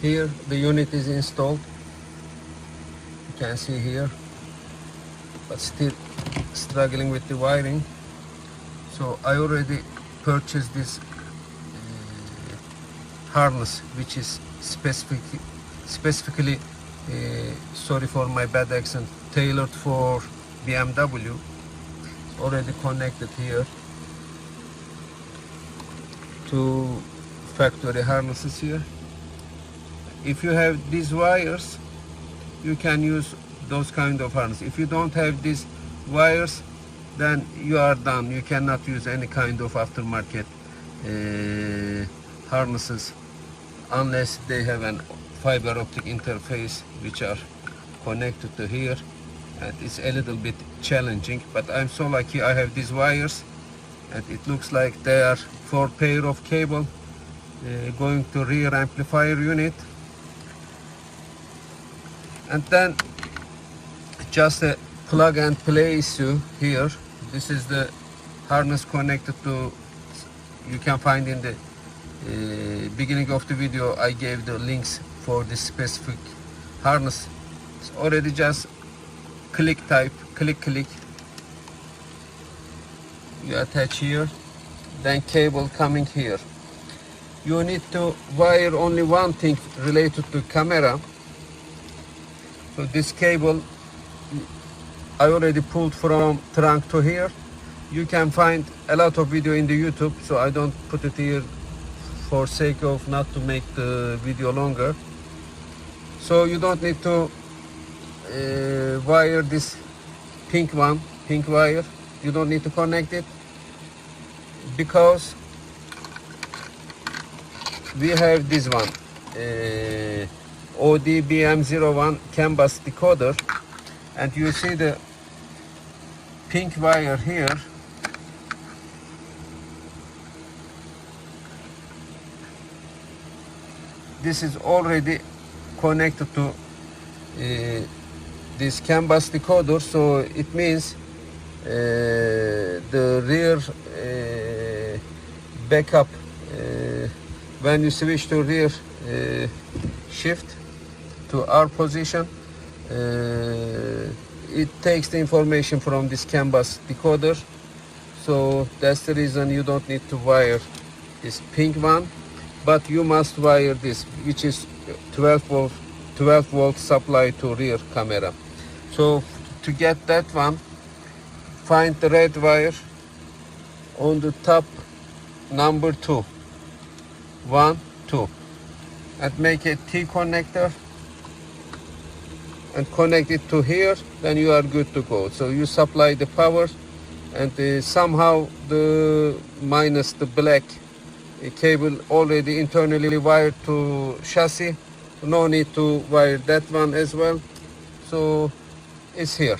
Here the unit is installed, you can see here, but still struggling with the wiring. So I already purchased this harness, which is specifically sorry for my bad accent, tailored for BMW. Already connected here to factory harnesses here. If you have these wires, you can use those kind of harness. If you don't have these wires, then you are done. You cannot use any kind of aftermarket harnesses unless they have an fiber optic interface which are connected to here, and it's a little bit challenging, but I'm so lucky I have these wires, and it looks like they are 4 pair of cable going to rear amplifier unit. And then just a plug and play issue here. This is the harness connected to, you can find in the beginning of the video I gave the links for this specific harness. It's already just click type, click, you attach here, then cable coming here. You need to wire only one thing related to camera. So this cable I already pulled from trunk to here. You can find a lot of video in the YouTube, so I don't put it here for sake of not to make the video longer. So you don't need to wire this pink wire. You don't need to connect it, because we have this one ODBM01 CAN bus decoder, and you see the pink wire here. This is already connected to this CAN bus decoder, so it means the rear backup, when you switch to rear shift to R position, it takes the information from this CAN bus decoder. So that's the reason you don't need to wire this pink one, but you must wire this, which is 12 volt supply to rear camera. So to get that one, find the red wire on the top, number 2, 1, 2, and make a T connector and connect it to here, then you are good to go. So you supply the power, and somehow the minus the black cable already internally wired to chassis, no need to wire that one as well. So it's here.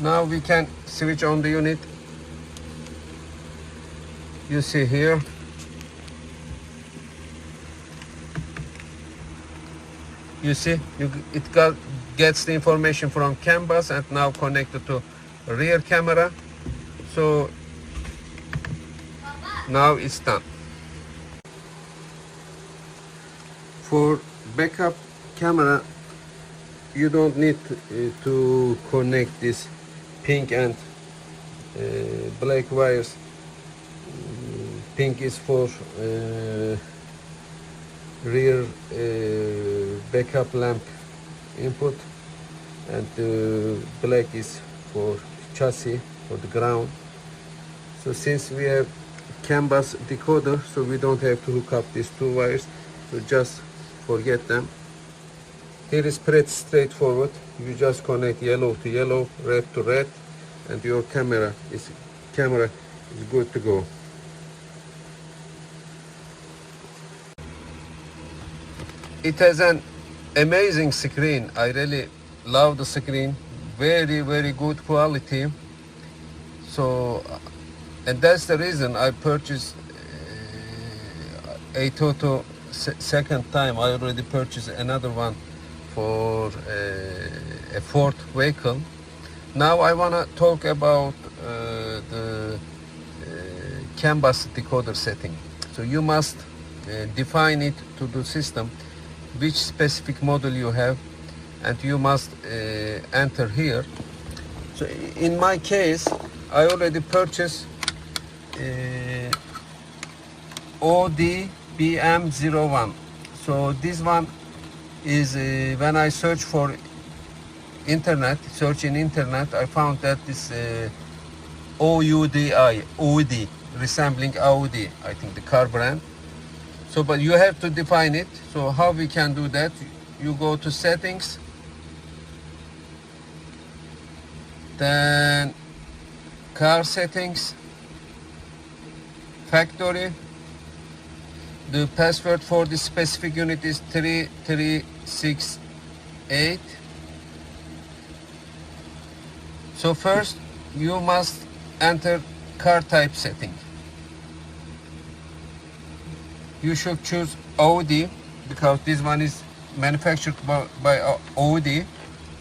Now we can switch on the unit. You see here, you see, it gets the information from CAN bus and now connected to rear camera. So now it's done. For backup camera, you don't need to connect this pink and black wires. Pink is for rear backup lamp input, and black is for chassis, for the ground. So since we have CAN bus decoder, so we don't have to hook up these 2 wires, so just forget them. Here is pretty straightforward. You just connect yellow to yellow, red to red, and your camera is good to go. It has an amazing screen. I really love the screen. Very good quality. So, and that's the reason I purchased ATOTO second time. I already purchased another one for a fourth vehicle. Now I want to talk about the CAN bus decoder setting. So you must define it to the system which specific model you have, and you must enter here. So in my case, I already purchased OD BM01. So this one is when I search for search in internet, I found that this OUD, resembling Audi, I think the car brand. So, but you have to define it. So how we can do that? You go to settings, then car settings, factory. The password for the specific unit is 3368. So first you must enter car type setting. You should choose Audi because this one is manufactured by Audi.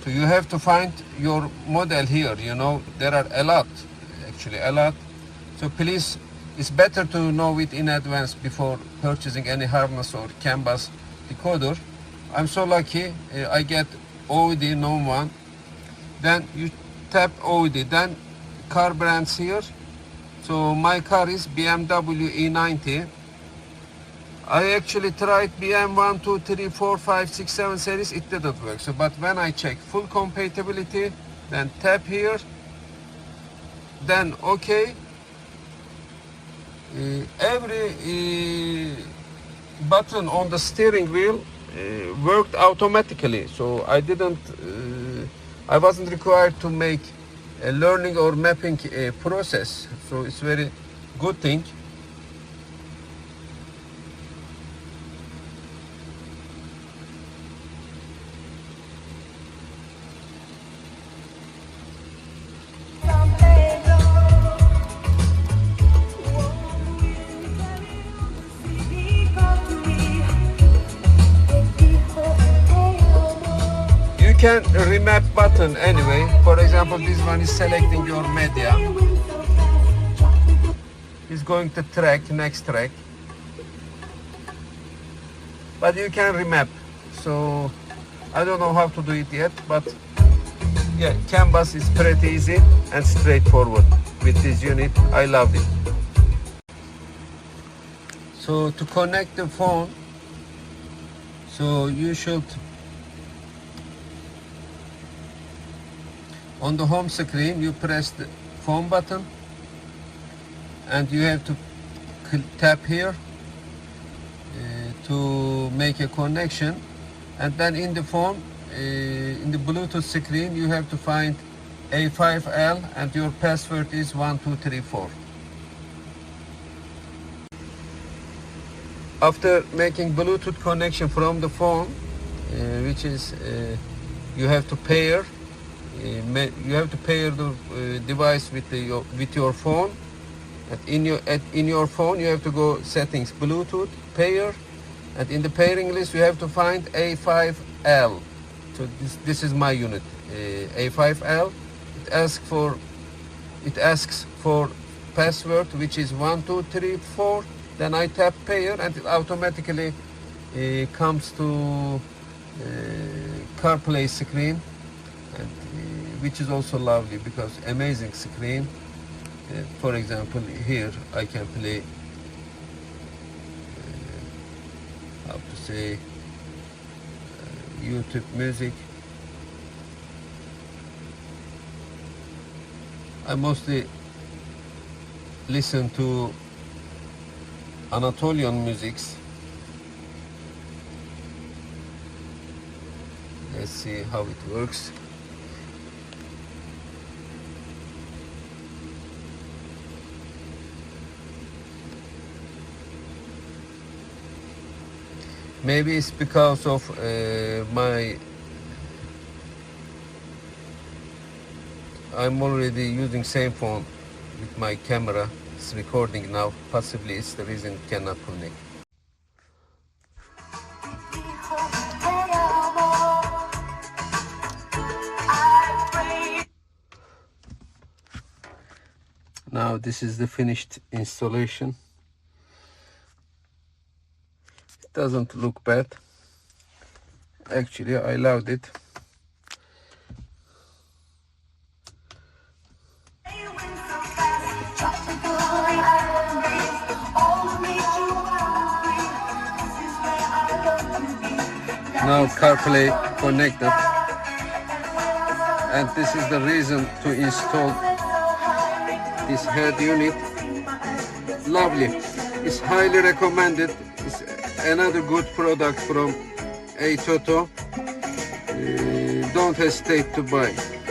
So you have to find your model here. You know, there are a lot, actually a lot. So please, it's better to know it in advance before purchasing any harness or CAN bus decoder. I'm so lucky, I get Audi known one. Then you tap Audi, then car brands here. So my car is BMW E90. I actually tried BM 1, 2, 3, 4, 5, 6, 7 series, it didn't work. So, but when I check full compatibility, then tap here, then OK. Every button on the steering wheel worked automatically. So I wasn't required to make a learning or mapping process. So it's very good thing. You can remap button anyway. For example, this one is selecting your media. It's going to track, next track. But you can remap. So I don't know how to do it yet, but yeah, CAN bus is pretty easy and straightforward with this unit. I love it. So to connect the phone, so you should, on the home screen, you press the phone button and you have to tap here to make a connection, and then in the phone, in the Bluetooth screen, you have to find A5L and your password is 1234. After making Bluetooth connection from the phone, which is you have to pair. You have to pair the device with your phone. In your phone, you have to go settings, Bluetooth, pair, and in the pairing list, you have to find A5L. So this is my unit, A5L. It asks for password, which is 1234. Then I tap pair, and it automatically comes to CarPlay screen. And, which is also lovely because amazing screen. For example, here I can play how to say YouTube music. I mostly listen to Anatolian musics. Let's see how it works. Maybe it's because of I'm already using same phone with my camera. It's recording now. Possibly it's the reason it cannot connect. Now this is the finished installation. doesn't look bad. Actually, I loved it. Now CarPlay connected, and this is the reason to install this head unit. Lovely. It's highly recommended. It's another good product from ATOTO. Don't hesitate to buy.